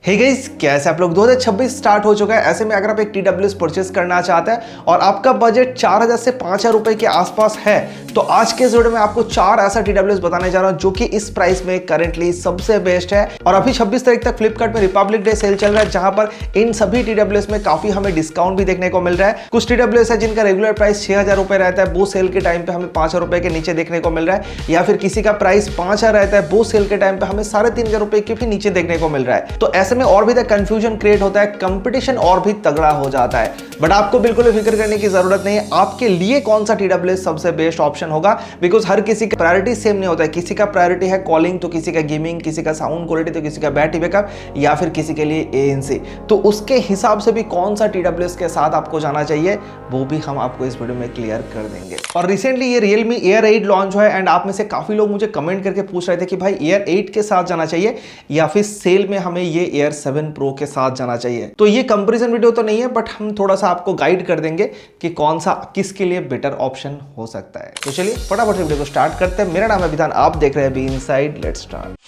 Hey guys, कैसे आप लोग 2026 स्टार्ट हो चुका है। ऐसे में अगर आप एक TWS परचेस करना चाहते हैं और आपका बजट 4000 से 5000 रुपए के आसपास है तो आज के इस वीडियो में आपको 4 ऐसा TWS बताने जा रहा हूं जो कि इस प्राइस में करंटली सबसे बेस्ट है। और अभी 26 तारीख तक फ्लिपकार्ट में रिपब्लिक डे सेल चल रहा है जहां पर इन सभी TWS में काफी हमें डिस्काउंट भी देखने को मिल रहा है। कुछ TWS है जिनका रेगुलर प्राइस 6000 रुपए रहता है, वो सेल के टाइम पे हमें 5000 रुपए के नीचे देखने को मिल रहा है, या फिर किसी का प्राइस 5000 रहता है, वो सेल के टाइम पे हमें 3500 रुपए के भी नीचे देखने को मिल रहा है। तो ऐसे में और भी कंफ्यूजन क्रिएट होता है, कंपटीशन और भी तगड़ा हो जाता है। बट आपको बिल्कुल भी फिक्र करने की जरूरत नहीं है। आपके लिए कौन सा TWS सबसे बेस्ट ऑप्शन होगा, बिकॉज हर किसी का प्रायोरिटी सेम नहीं होता है। किसी का प्रायोरिटी है कॉलिंग तो किसी का गेमिंग, किसी का साउंड क्वालिटी तो किसी का बैटरी बैकअप, या फिर किसी के लिए ANC। तो उसके हिसाब से भी कौन सा TWS के साथ आपको जाना चाहिए वो भी हम आपको इस वीडियो में क्लियर कर देंगे। और रिसेंटली ये Realme Air 8 लॉन्च हुआ है एंड आप में से काफी लोग मुझे कमेंट करके पूछ रहे थे कि भाई Air 8 के साथ जाना चाहिए या फिर सेल में हमें ये Air 7 Pro के साथ जाना चाहिए। तो ये कंपैरिजन वीडियो तो नहीं है, बट हम थोड़ा सा आपको गाइड कर देंगे कि कौन सा किसके लिए बेटर ऑप्शन हो सकता है। तो चलिए फटाफट से वीडियो को स्टार्ट करते हैं। मेरा नाम है विधान, आप देख रहे हैं बी इनसाइड। Let's start.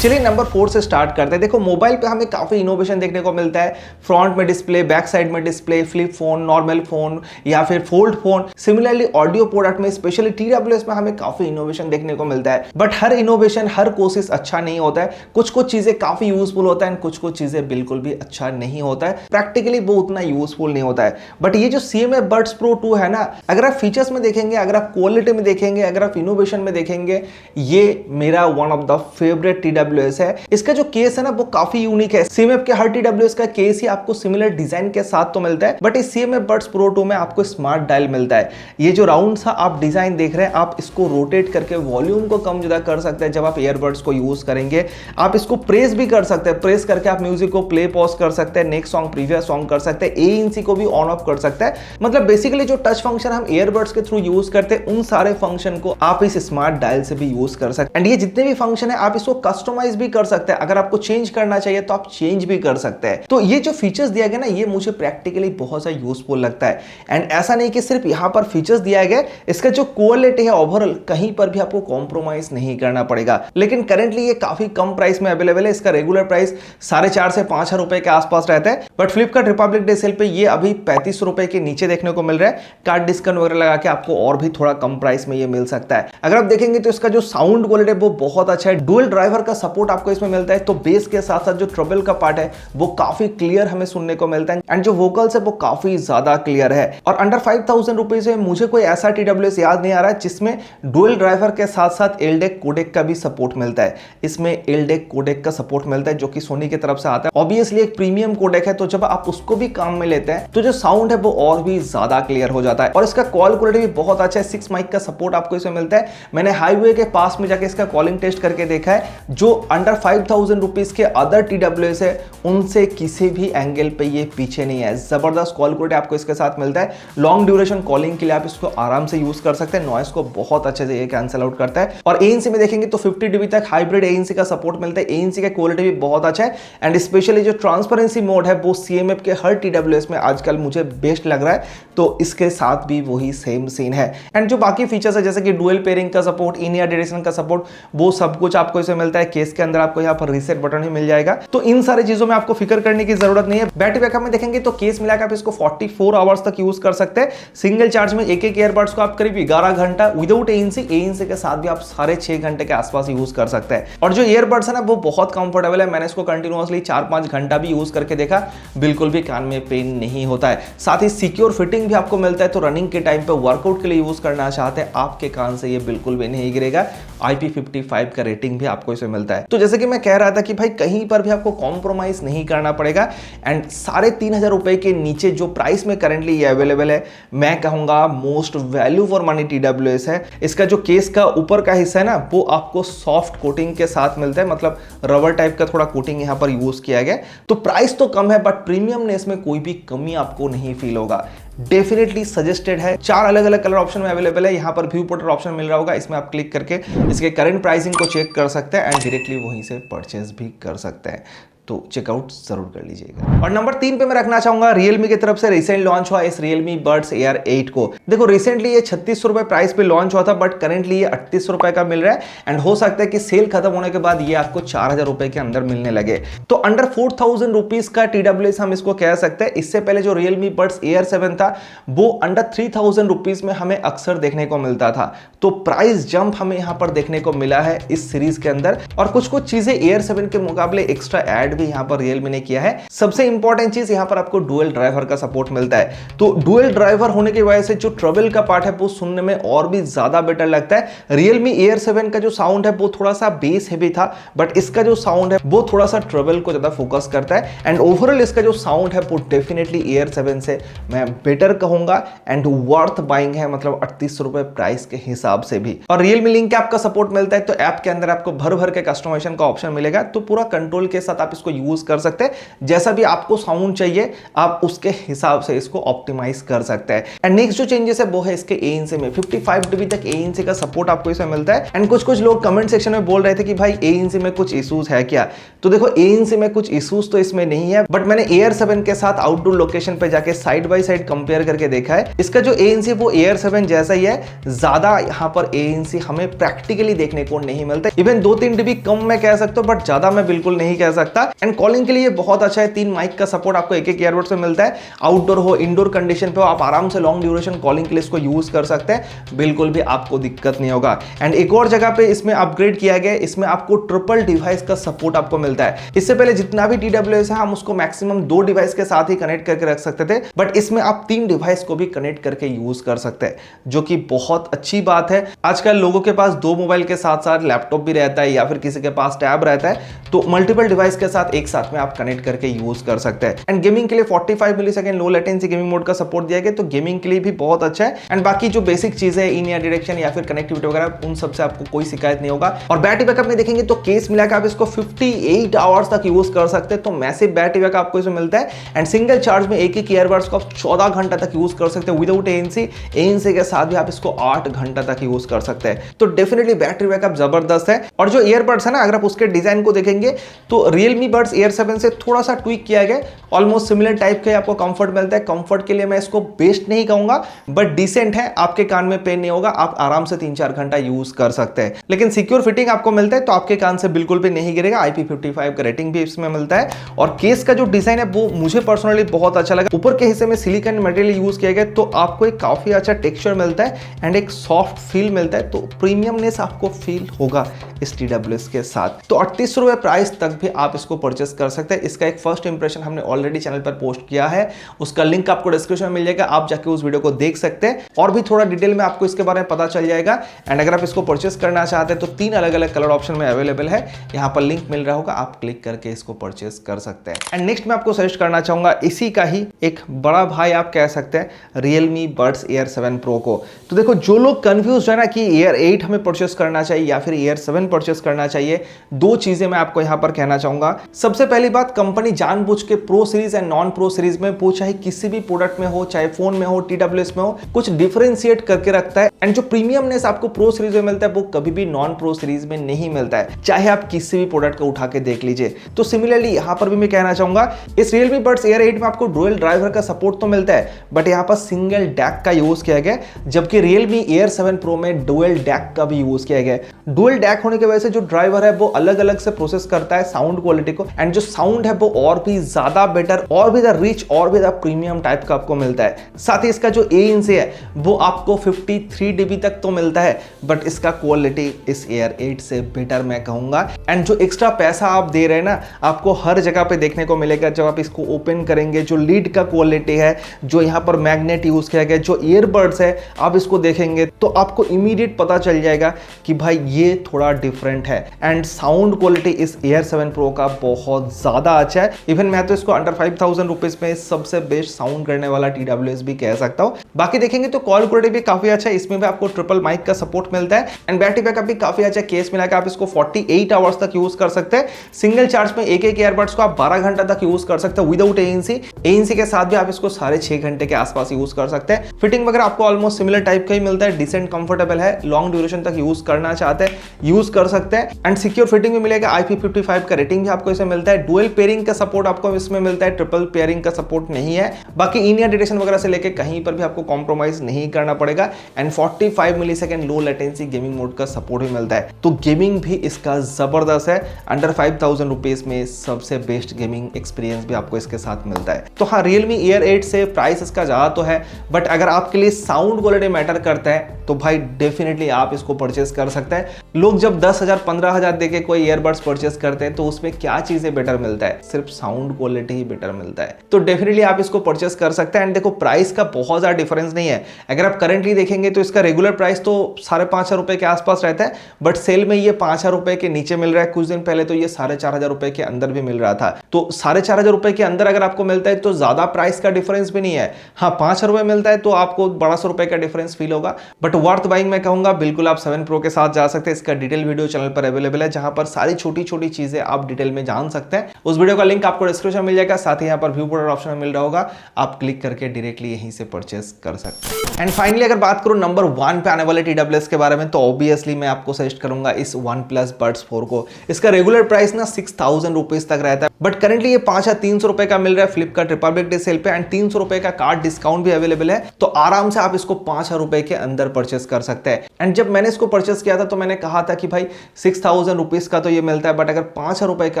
चलिए नंबर 4 से स्टार्ट करते हैं। देखो, मोबाइल पे हमें काफी इनोवेशन देखने को मिलता है। फ्रंट में डिस्प्ले, बैक साइड में display, flip phone, normal phone या फिर fold phone. Similarly audio product में स्पेशली TWS में हमें काफी इनोवेशन देखने को मिलता है। बट हर इनोवेशन, हर कोशिश अच्छा नहीं होता है। कुछ चीजें काफी यूजफुल होता है, कुछ चीजें बिल्कुल भी अच्छा नहीं होता है। प्रैक्टिकली वो उतना यूजफुल नहीं होता है। बट ये जो CMA Buds Pro 2 है ना, अगर आप फीचर्स में देखेंगे, अगर आप क्वालिटी में देखेंगे, अगर आप इनोवेशन में देखेंगे, ये मेरा one of the favourite TWS है। इसका जो केस है ना वो काफी यूनिक है। CMA के हर TWS का केस ही आपको सिमिलर डिजाइन के साथ तो मिलता है, बट इस CMA Buds Pro 2 में आपको स्मार्ट डायल मिलता है। ये जो राउंड सा आप डिजाइन देख रहे हैं, आप इसको रोटेट करके वॉल्यूम को कम ज्यादा कर सकते हैं। जब आप ईयरबड्स को यूज करेंगे, आप इसको प्रेस भी कर सकते हैं। प्रेस करके आप म्यूजिक को प्ले पॉज कर सकते हैं, नेक्स्ट सॉन्ग प्रीवियस सॉन्ग कर सकते हैं, ANC को भी ऑन ऑफ कर सकते हैं। मतलब बेसिकली जो टच फंक्शन हम ईयरबड्स के थ्रू यूज करते हैं, उन सारे फंक्शन को आप इस स्मार्ट डायल से भी यूज कर सकते हैं। एंड ये जितने भी फंक्शन है आप इसको कस्टमाइज भी कर सकते हैं। अगर आपको चेंज करना चाहिए तो आप चेंज भी कर सकते हैं। तो ये जो फीचर्स दिया गया ना, ये मुझे प्रैक्टिकली बहुत सा यूजफुल लगता है। एंड ऐसा नहीं कि सिर्फ यहां पर फीचर्स दिया गया, इसका जो क्वालिटी है ओवरऑल कहीं पर भी आपको कॉम्प्रोमाइज नहीं करना पड़ेगा। लेकिन करंटली ये काफी कम प्राइस में अवेलेबल है। इसका रेगुलर प्राइस 4,500 से 5,000 रुपए के आसपास रहता है, but Flipkart Republic Day sale पे ये अभी 3500 रुपए के नीचे देखने को मिल रहा है। कार्ड डिस्काउंट वगैरह लगा के आपको और भी थोड़ा कम प्राइस में ये मिल सकता है। अगर आप देखेंगे तो इसका जो साउंड क्वालिटी वो बहुत अच्छा है। डुअल ड्राइवर का सपोर्ट आपको इसमें मिलता है, तो बेस के साथ साथ जो ट्रबल का पार्ट है वो काफी क्लियर हमें सुनने को मिलता है। एंड जो वोकल्स है वो काफी ज्यादा क्लियर है। और अंडर 5000 रुपीज में मुझे कोई ऐसा TWS याद नहीं आ रहा है जिसमें डुअल ड्राइवर के साथ साथ LDAC कोडेक का भी सपोर्ट मिलता है। इसमें LDAC कोडेक का सपोर्ट मिलता है जो कि सोनी की तरफ से आता है। ऑब्वियसली एक प्रीमियम कोडेक है, तो जब आप उसको भी काम में लेते हैं तो जो साउंड है वो और भी ज्यादा क्लियर हो जाता है। और इसका कॉल क्वालिटी भी बहुत अच्छा है। 6 माइक का सपोर्ट आपको इसमें मिलता है। मैंने हाईवे के पास में जाके इसका कॉलिंग टेस्ट करके देखा है। जो अंडर 5000 रुपीज के अदर TWS है उनसे किसी भी एंगल पे ये पीछे नहीं है। जबरदस्त कॉल क्वालिटी आपको इसके साथ मिलता है। लॉन्ग ड्यूरेशन कॉलिंग के लिए आप इसको आराम से यूज कर सकते हैं। नॉइस को बहुत अच्छे से ये कैंसिल आउट करता है। और ANC में देखेंगे तो 50 dB तक हाइब्रिड ANC का सपोर्ट मिलता है। ANC का क्वालिटी भी बहुत अच्छा है। एंड स्पेशली जो ट्रांसपेरेंसी मोड है वो CMA के हर TWS में आजकल मुझे बेस्ट लग रहा है, तो इसके साथ भी वही सेम सीन है। एंड जो बाकी फीचर्स है जैसे कि डुअल पेयरिंग का सपोर्ट, इन ईयर डायरेक्शन का सपोर्ट, वो सब कुछ आपको इसमें मिलता है। केस के अंदर आपको यहाँ पर रीसेट बटन ही मिल जाएगा। तो इन सारी चीजों में आपको फिक्र करने की जरूरत नहीं है। बैटरी बैकअप में देखेंगे तो केस मिलाकर आप इसको 44 आवर्स तक यूज कर सकते हैं। सिंगल चार्ज में एक ईयरबड्स को आप करीब 11 घंटा विदाउट ANC के साथ भी आप 6.5 घंटे के आसपास यूज कर सकते हैं। और जो ईयरबड्स है ना वो बहुत कंफर्टेबल है। मैंने इसको कंटिन्यूअसली 4-5 घंटा भी यूज करके देखा, बिल्कुल भी कान में पेन नहीं होता है। साथ ही सिक्योर फिटिंग भी आपको मिलता है, तो रनिंग के टाइम पे वर्कआउट के लिए यूज करना चाहते हैं आपके कान से ये बिल्कुल भी नहीं गिरेगा। IP55 का रेटिंग भी आपको इसमें मिलता है। तो जैसे कि मैं कह रहा था कि भाई कहीं पर भी आपको कॉम्प्रोमाइज नहीं करना पड़ेगा। एंड 3500 रुपए के नीचे जो प्राइस में करंटली ये अवेलेबल है, मैं कहूंगा most value for money TWS है। इसका जो केस का ऊपर का हिस्सा है ना वो आपको सॉफ्ट कोटिंग के साथ मिलता है, मतलब रबर टाइप का थोड़ा कोटिंग यहां पर यूज किया गया। तो प्राइस तो कम है, बट प्रीमियमनेस में कोई भी कमी आपको नहीं फील होगा। डेफिनेटली सजेस्टेड है। 4 अलग अलग कलर ऑप्शन में अवेलेबल है। यहाँ पर व्यू पोर्टर ऑप्शन मिल रहा होगा, इसमें आप क्लिक करके इसके करंट प्राइसिंग को चेक कर सकते हैं एंड डायरेक्टली वहीं से परचेज भी कर सकते हैं। तो चेकआउट जरूर कर लीजिएगा। और नंबर 3 पे मैं रखना चाहूंगा Realme की तरफ से रिसेंट लॉन्च हुआ इस Realme Buds Air 8 को। देखो रिसेंटली ये 3600 रुपए प्राइस पे लॉन्च हुआ था, बट करेंटली ये 3800 रुपए का मिल रहा है एंड हो सकता है कि सेल खत्म होने के बाद ये आपको 4000 रुपए के अंदर मिलने लगे। तो अंडर 4000 रुपीज का TWS हम इसको कह सकते हैं। इससे पहले जो Realme Buds Air 7 था वो अंडर 3000 रुपीज में हमें अक्सर देखने को मिलता था। तो प्राइस जंप हमें यहां पर देखने को मिला है इस सीरीज के अंदर, और कुछ कुछ चीजें Air 7 के मुकाबले एक्स्ट्रा ऐड भी यहां पर Realme ने किया है। सबसे इंपॉर्टेंट चीज यहां पर आपको डुअल ड्राइवर का सपोर्ट मिलता है। तो डुअल ड्राइवर होने की वजह से जो ट्रबल का पार्ट है वो सुनने में और भी ज्यादा बेटर लगता है। Realme Air 7 का जो साउंड है वो थोड़ा सा बेस हेवी था, बट इसका जो साउंड है वो थोड़ा सा ट्रबल को ज्यादा फोकस करता है एंड ओवरऑल इसका जो साउंड है वो डेफिनेटली Air 7 से मैं बेटर कहूंगा एंड वर्थ बाइंग है, मतलब 3800 रुपए प्राइस के हिसाब से भी। और Realme लिंक ऐप का सपोर्ट मिलता है, तो ऐप के अंदर आपको भर भर के कस्टमाइजेशन का ऑप्शन मिलेगा, तो पूरा कंट्रोल के साथ आप इसको यूज कर सकते हैं। जैसा भी आपको साउंड चाहिए आप उसके हिसाब से इसको ऑप्टिमाइज कर सकते हैं। एंड नेक्स्ट जो चेंजेस है वो है इसके ANC में 55 dB तक ANC का सपोर्ट आपको इसमें मिलता है। एंड कुछ लोग कमेंट सेक्शन में बोल रहे थे कि भाई ANC में कुछ इश्यूज है क्या, तो देखो ANC में कुछ इश्यूज तो इसमें नहीं है, बट मैंने Air 7 के साथ आउटडोर लोकेशन पे जाके साइड बाय साइड कंपेयर करके देखा है। इसका जो ANC वो Air 7 जैसा ही है, ज्यादा यहाँ पर ANC हमें प्रैक्टिकली देखने को नहीं मिलता। इवन 2-3 dB कम मैं कह सकता हूँ, बट ज्यादा मैं बिल्कुल नहीं कह सकता। एंड कॉलिंग के लिए बहुत अच्छा है, 3 माइक का सपोर्ट आपको एक ईयरबड्स में मिलता है। आउटडोर हो इंडोर कंडीशन पे हो आप आराम से लॉन्ग ड्यूरेशन कॉलिंग के लिए इसको यूज कर सकते हैं, बिल्कुल भी आपको दिक्कत नहीं होगा। एंड एक और जगह पे इसमें अपग्रेड किया गया, इसमें आपको ट्रिपल डिवाइस का सपोर्ट आपको मिलता है। इससे पहले जितना भी TWS है हम उसको मैक्सिमम 2 डिवाइस के साथ ही कनेक्ट करके रख सकते थे, बट इसमें आप 3 डिवाइस को भी कनेक्ट करके यूज कर सकते हैं, जो कि बहुत अच्छी बात है। आजकल लोगों के पास 2 मोबाइल के साथ साथ लैपटॉप भी रहता है या फिर किसी के पास टैब रहता है, तो मल्टीपल डिवाइस के साथ एक साथ में आप कनेक्ट करके यूज कर सकते हैं। एंड गेमिंग के लिए 45 millisecond low latency gaming mode का सपोर्ट दिया गया, तो गेमिंग के लिए भी बहुत अच्छा है। एंड बाकी जो बेसिक चीजें इन ईयर डायरेक्शन या फिर कनेक्टिविटी वगैरह उन सब से आपको कोई शिकायत नहीं होगा। और बैटरी बैकअप में देखेंगे तो केस मिलाकर आप इसको 58 आवर्स तक यूज कर सकते हैं, तो मैसिव बैटरी बैकअप आपको इसमें मिलता है। एंड सिंगल चार्ज में एक ईयरबड्स को आप 14 घंटा तक यूज कर सकते हैं विदाउट ANC के साथ भी आप इसको 8 घंटा तक यूज कर सकते हैं। तो डेफिनेटली बैटरी बैकअप जबरदस्त है। और जो ईयरबड्स है ना, अगर आप उसके डिजाइन को देखेंगे तो Realme Buds Air 7 से थोड़ा सा ट्विक किया गया, ऑलमोस्ट सिमिलर टाइप के आपको कंफर्ट मिलता है। कंफर्ट के लिए मैं इसको बेस्ट नहीं कहूंगा, बट डिसेंट है, आपके कान में पेन नहीं होगा, आप आराम से 3-4 घंटा यूज कर सकते हैं। लेकिन सिक्योर फिटिंग आपको मिलता है, तो आपके कान से बिल्कुल भी नहीं गिरेगा। IP55 का रेटिंग भी इसमें मिलता है। और केस का जो डिजाइन है वो मुझे पर्सनली बहुत अच्छा लगा। ऊपर के हिस्से में सिलिकॉन मटेरियल यूज किया गया, तो आपको एक काफी अच्छा टेक्सचर मिलता है एंड एक सॉफ्ट फील मिलता है, तो प्रीमियमनेस आपको फील होगा इस TWS के साथ। तो 3800 रुपए प्राइस तक भी आप इसको परचेस कर सकते हैं। इसका एक फर्स्ट इंप्रेशन हमने ऑलरेडी चैनल पर पोस्ट किया है, उसका लिंक आपको डिस्क्रिप्शन में मिल जाएगा, आप जाके उस वीडियो को देख सकते हैं और भी थोड़ा डिटेल में आपको इसके बारे में पता चल जाएगा। एंड अगर आप इसको परचेस करना चाहते हैं तो 3 अलग अलग कलर ऑप्शन में अवेलेबल है, यहाँ पर लिंक मिल रहा होगा, आप क्लिक करके इसको परचेस कर सकते हैं। एंड नेक्स्ट मैं आपको सजेस्ट करना चाहूंगा इसी का ही एक बड़ा भाई आप कह सकते हैं, Realme Buds Air 7 Pro को। तो देखो जो लोग कंफ्यूज है ना कि Air 8 हमें परचेस करना चाहिए या फिर Air 7 परचेस करना चाहिए, 2 चीजें मैं आपको यहां पर कहना चाहूंगा। सबसे पहली बात, कंपनी जानबूझ के pro series and non pro series में, वो चाहे किसी भी प्रोडक्ट में हो, चाहे फोन में हो, TWS में हो, कुछ डिफरेंशिएट करके रखता है। एंड जो प्रीमियमनेस आपको प्रो सीरीज में मिलता है वो कभी भी नॉन प्रो सीरीज में नहीं मिलता है, चाहे आप किसी भी प्रोडक्ट को उठा के देख लीजिए। तो सिमिलरली यहां पर भी मैं कहना चाहूंगा, इस Realme Buds Air 8 में आपको डुअल ड्राइवर का सपोर्ट तो मिलता है, बट यहां पर सिंगल डैक का यूज किया गया, जबकि Realme Air 7 Pro में डुअल डैक का भी यूज किया गया। डुअल डैक होने की वजह से जो ड्राइवर है वो अलग अलग से प्रोसेस करता है साउंड क्वालिटी को, एंड जो साउंड है वो और भी ज्यादा बेटर, और भी द रिच, और भी द प्रीमियम टाइप का आपको मिलता है। साथ ही इसका जो ANC है वो आपको 53 dB तक तो मिलता है, बट इसका क्वालिटी इस Air 8 से बेटर मैं कहूंगा। एंड जो एक्स्ट्रा पैसा आप दे रहे हैं ना, आपको हर जगह पे देखने को मिलेगा जब आप इसको ओपन करेंगे। जो लीड का क्वालिटी है, जो यहाँ पर मैग्नेट यूज किया गया, जो ईयरबड्स है, आप इसको देखेंगे तो आपको इमीडिएट पता चल जाएगा कि भाई ये थोड़ा डिफरेंट है। एंड साउंड क्वालिटी इस Air 7 Pro का बहुत ज्यादा अच्छा है। इवन मैं तो इसको अंडर 5000 रुपीज में सबसे बेस्ट साउंड करने वाला TWS भी कह सकता हूँ। बाकी देखेंगे तो कॉल क्वालिटी भी काफी अच्छा है, इसमें भी आपको ट्रिपल माइक का सपोर्ट मिलता है। एंड बैटरी बैकअप भी काफी अच्छा, केस मिलाकर आप इसको 48 आवर्स तक यूज कर सकते हैं। सिंगल चार्ज में एक ईयरबड्स को आप 12 घंटा तक यूज कर सकते हैं विदाउट ANC के साथ भी आप इसको 6.5 घंटे के आसपास यूज कर सकते हैं। फिटिंग वगैरह आपको ऑलमोस्ट सिमिलर टाइप का ही मिलता है, डिसेंट कंफर्टेबल है, लॉन्ग ड्यूरेशन तक यूज करना चाहते हैं यूज कर सकते हैं। एंड सिक्योर फिटिंग भी मिलेगा, IP55 का रेटिंग भी आपको इसमें मिलता है। डुअल पेयरिंग का सपोर्ट आपको इसमें मिलता है, ट्रिपल पेयरिंग का सपोर्ट नहीं है। बाकी इन ईयर डिटेक्शन वगैरह से लेके कहीं पर भी आपको कॉम्प्रोमाइज नहीं करना पड़ेगा। And 45 millisecond low latency gaming mode का सपोर्ट भी मिलता है। तो गेमिंग भी इसका जबरदस्त है। अंडर 5000 रुपीज में सबसे बेस्ट गेमिंग एक्सपीरियंस भी आपको इसके साथ मिलता है। तो हाँ, Realme Air 8 से प्राइस इसका ज्यादा तो है, बट अगर आपके लिए साउंड क्वालिटी मैटर करता है तो भाई डेफिनेटली आप इसको परचेस कर सकते हैं। लोग जब 10,000 15,000 देके कोई ईयरबड्स परचेस करते हैं तो उसमें क्या चीजें बेटर मिलता है, सिर्फ साउंड क्वालिटी ही बेटर मिलता है। तो डेफिनेटली आप इसको परचेस कर सकते हैं। एंड देखो, प्राइस का बहुत ज्यादा डिफरेंस नहीं है। अगर आप करंटली देखेंगे तो इसका रेगुलर प्राइस तो 5,500 रुपए के आसपास रहता है, बट सेल में ये 5,000 रुपए के नीचे मिल रहा है। कुछ दिन पहले तो ये 4,500 रुपए के अंदर भी मिल रहा था। तो 4,500 रुपए के अंदर अगर आपको मिलता है तो ज्यादा प्राइस का डिफरेंस भी नहीं है। हाँ, 5 रुपए मिलता है तो आपको बड़ा 100 रुपए का डिफरेंस फील होगा, बट वर्थ बाइंग मैं कहूंगा बिल्कुल आप 7 Pro के साथ जा सकते हैं। इसका डिटेल वीडियो चैनल पर अवेलेबल है, जहां पर सारी छोटी छोटी चीजें आप डिटेल में जान सकते हैं। उस वीडियो का लिंक आपको डिस्क्रिप्शन में मिल जाएगा, साथ ही यहाँ पर व्यू प्रोडक्ट ऑप्शन मिल रहा होगा, आप क्लिक करके डायरेक्टली यहीं से परचेस कर सकते हैं। एंड फाइनली अगर बात करूं नंबर 1 पे आने वाले TWS के बारे में, तो ऑब्वियसली मैं आपको सजेस्ट करूंगा इस OnePlus Buds 4 को। इसका रेगुलर प्राइस ना 6,000 रुपीज तक रहता है, बट करंटली ये 5,300 रुपए का मिल रहा है फ्लिपकार्ट रिपब्लिक डे सेल पे। एंड 300 रुपए का कार्ड डिस्काउंट भी अवेलेबल है, तो आराम से आप इसको 5,000 रुपए के अंदर परचेस कर सकते हैं। एंड जब मैंने इसको परचेस किया था तो मैंने कहा था कि भाई 6,000 रुपीज का तो ये मिलता है, बट अगर 5,000 रुपए के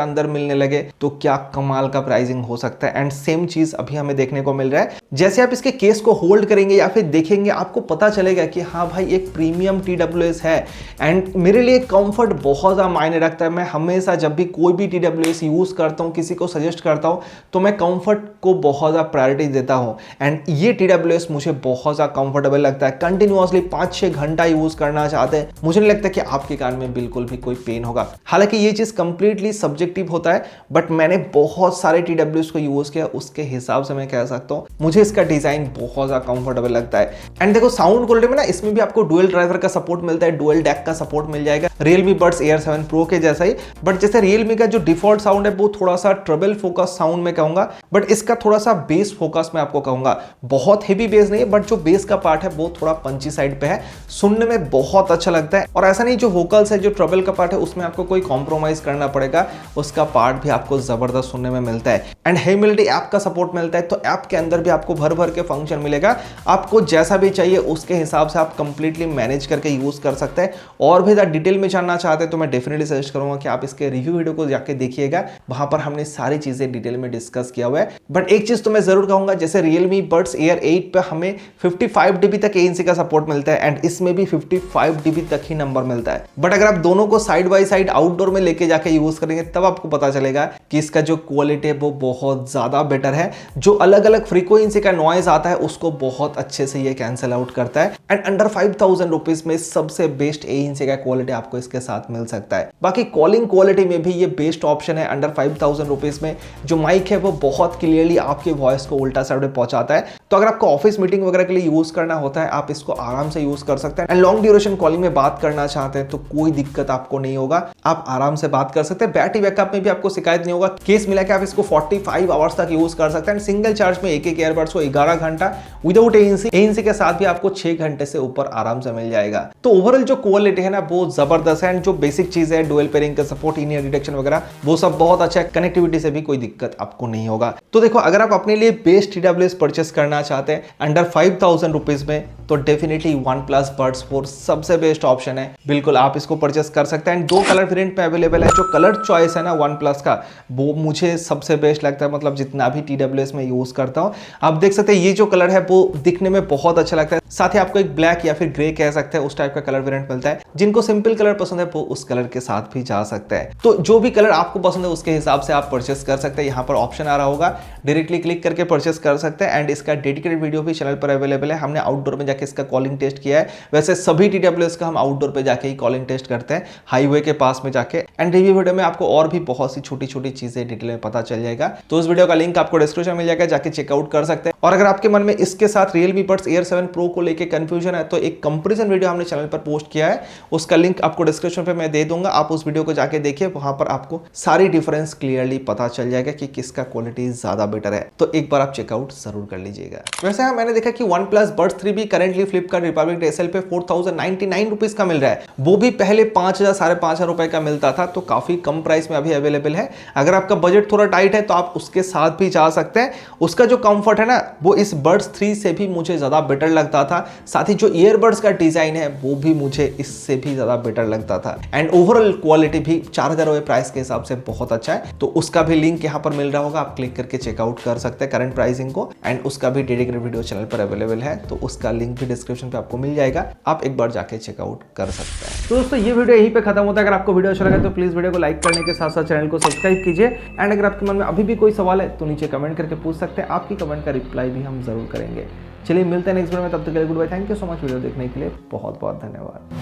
अंदर मिलने लगे तो क्या कमाल का प्राइसिंग हो सकता है। एंड सेम चीज अभी हमें देखने को मिल रहा है। जैसे आप इसके केस को होल्ड करेंगे या फिर देखेंगे, आपको पता चलेगा कि हाँ भाई एक प्रीमियम TWS है। एंड मेरे लिए कंफर्ट बहुत ज्यादा मायने रखता है। मैं हमेशा जब भी कोई भी TWS यूज करता हूँ, किसी को सजेस्ट करता हूँ, तो मैं कंफर्ट को बहुत ज्यादा प्रायोरिटी देता हूँ। एंड ये TWS मुझे बहुत ज्यादा कंफर्टेबल लगता है। कंटिन्यूअसली 5-6 घंटा यूज करना चाहते हैं, मुझे नहीं लगता कि आपके कान में बिल्कुल भी कोई पेन होगा। हालांकि ये चीज कंप्लीटली सब्जेक्टिव होता है, बट मैंने बहुत सारे TWS को यूज किया, उसके हिसाब से मैं कह सकता हूँ मुझे इसका डिजाइन बहुत ज्यादा कंफर्टेबल लगता है। एंड देखो, साउंड क्वालिटी में ना इसमें भी आपको डुअल ड्राइवर का सपोर्ट मिलता है, डुअल डैक का सपोर्ट मिल जाएगा Realme Buds Air 7 Pro के जैसा ही। बट जैसे Realme का जो डिफॉल्ट साउंड है वो थोड़ा सा ट्रबल फोकस साउंड में कहूंगा, बट इसका थोड़ा सा बेस फोकस में आपको कहूंगा। बहुत हेवी बेस नहीं है, बट जो बेस का पार्ट है वो थोड़ा पंची साइड पे है, सुनने में बहुत अच्छा लगता है। और ऐसा नहीं जो वोकल्स है, जो ट्रबल का पार्ट है, उसमें आपको कोई कॉम्प्रोमाइज करना पड़ेगा, उसका पार्ट भी आपको जबरदस्त सुनने में मिलता है। एंड हेमिलिटी ऐप का सपोर्ट मिलता है, तो ऐप के अंदर भी आपको भर भर के फंक्शन मिलेगा। आपको जैसा भी चाहिए उसके हिसाब से आप कंप्लीटली मैनेज करके यूज कर सकते हैं। और भी डिटेल में जानना चाहते हैं तो मैं डेफिनेटली सजेस्ट करूंगा कि आप इसके रिव्यू वीडियो को जाके देखिएगा, वहां पर हमने सारी चीजें डिटेल में डिस्कस किया हुआ है। बट एक चीज तो मैं जरूर कहूंगा, जैसे Realme Buds Air 8 पे हमें 55 dB तक ANC का सपोर्ट मिलता है, एंड इसमें भी 55 dB तक ही नंबर मिलता है। बट अगर आप दोनों को साइड बाय साइड आउटडोर में लेके जाके यूज करेंगे, तब आपको पता चलेगा कि इसका जो क्वालिटी है वो बहुत ज्यादा बेटर है। जो अलग अलग फ्रीक्वेंसी का नॉइज आता है उसको बहुत अच्छे से ये कैंसिल आउट करता है। एंड अंडर 5,000 रुपीज में सबसे बेस्ट ANC का क्वालिटी आपको इसके साथ मिल सकता है। बाकी कॉलिंग क्वालिटी में भी ये बेस्ट ऑप्शन है। अंडर 5,000 रुपीज में जो माइक है वो बहुत क्लियरली आपकी वॉइस को उल्टा साइड में पहुंचाता है। तो अगर आपको ऑफिस मीटिंग वगैरह के लिए यूज करना होता है, आप इसको आराम से यूज कर सकते हैं। एंड लॉन्ग ड्यूरेशन कॉलिंग में बात करना चाहते हैं तो कोई दिक्कत आपको नहीं होगा, आप आराम से बात कर सकते हैं। बैटरी बैकअप में भी आपको शिकायत नहीं होगा। केस मिला कि आप इसको 45 आवर्स तक यूज कर सकते हैं। सिंगल चार्ज में एक ईयरबड्स को 11 घंटा विदाउट ANC के साथ भी आपको 6 घंटे से ऊपर आराम से मिल जाएगा। तो ओवरऑल जो क्वालिटी है ना वो जबरदस्त है। एंड जो बेसिक चीज है, डुअल पेयरिंग का सपोर्ट, इन ईयर डिटेक्शन वगैरह, वो सब बहुत अच्छा है। कनेक्टिविटी से भी कोई दिक्कत आपको नहीं होगा। तो देखो, अगर आप अपने लिए बेस्ट TWS परचेस करना चाहते हैं अंडर 5,000 रुपीज में, तो डेफिनेटली OnePlus Buds 4 सबसे बेस्ट ऑप्शन है। बिल्कुल आप इसको परचेस कर सकते हैं। 2 कलर वेरिएंट में अवेलेबल है। जो कलर चॉइस है ना OnePlus का, वो मुझे सबसे बेस्ट लगता है। मतलब जितना भी TWS में यूज करता हूं, आप देख सकते हैं ये जो कलर है वो दिखने में बहुत अच्छा लगता है। साथ ही आपको एक ब्लैक या फिर ग्रे कह सकते हैं, उस टाइप का कलर वेरिएंट मिलता है। जिनको सिंपल कलर पसंद है वो उस कलर के साथ भी जा सकता है। तो जो भी कलर आपको पसंद है उसके हिसाब से आप परचेस कर सकते हैं। यहाँ पर ऑप्शन आ रहा होगा, डायरेक्टली क्लिक करके परचेस कर सकते हैं। एंड इसका डेडिकेटेड वीडियो भी चैनल पर अवेलेबल है। हमने आउटडोर में जाके इसका कॉलिंग टेस्ट किया है। वैसे सभी TWS का हम आउटडोर पे जाके ही कॉलिंग टेस्ट करते हैं, हाईवे के पास में जाके। एंड रिव्यू वीडियो में आपको और भी बहुत सी छोटी छोटी चीजें डिटेल में पता चल जाएगा। तो उस वीडियो का लिंक आपको डिस्क्रिप्शन में मिल जाएगा, जाके चेकआउट कर सकते हैं। और अगर आपके मन में इसके साथ Realme Buds Air 7 Pro को लेके कंफ्यूजन है तो एक कंपैरिजन वीडियो हमने चैनल पर पोस्ट किया है, उसका लिंक आपको डिस्क्रिप्शन पे मैं दे दूंगा, आप उस वीडियो को जाके देखिए, वहां पर आपको सारी डिफरेंस क्लियरली पता चल जाएगा कि किसका क्वालिटी ज्यादा बेटर है। तो एक बार आप चेकआउट जरूर कर लीजिएगा। वैसे मैंने देखा कि OnePlus Buds 3 भी currently Flipkart Republic Day sale पे 4099 रुपीज का मिल रहा है, वो भी पहले 5000 5,500 रुपए का मिलता था, तो काफी कम प्राइस में अभी अवेलेबल है। अगर आपका बजट थोड़ा टाइट है तो आप उसके साथ भी जा सकते हैं। उसका जो कंफर्ट है ना वो इस Buds 3 से भी मुझे ज्यादा बेटर लगता था, साथ ही जो ईयरबड्स का डिजाइन है वो भी मुझे इससे भी ज्यादा बेटर लगता था, एंड ओवरऑल क्वालिटी भी 4000 रुपए प्राइस के हिसाब से बहुत अच्छा है। तो उसका भी लिंक यहाँ पर मिल रहा होगा, आप क्लिक करके चेकआउट कर सकते हैं करंट प्राइसिंग को, एंड उसका भी डेडिकेटेड वीडियो चैनल पर अवेलेबल है, तो उसका लिंक भी डिस्क्रिप्शन पे आपको मिल जाएगा, आप एक बार जाके चेकआउट कर सकते हैं। तो दोस्तों ये वीडियो यहीं पे खत्म होता है। अगर आपको वीडियो अच्छा लगा तो प्लीज वीडियो को लाइक करने के साथ साथ चैनल को सब्सक्राइब कीजिए, एंड अगर आपके मन में अभी भी कोई सवाल है तो नीचे कमेंट करके पूछ सकते हैं, आपकी कमेंट का रिप्लाई भी हम जरूर करेंगे। चलिए मिलते हैं नेक्स्ट वीडियो में, तब तक के लिए goodbye, thank you so much video देखने के लिए, बहुत बहुत धन्यवाद।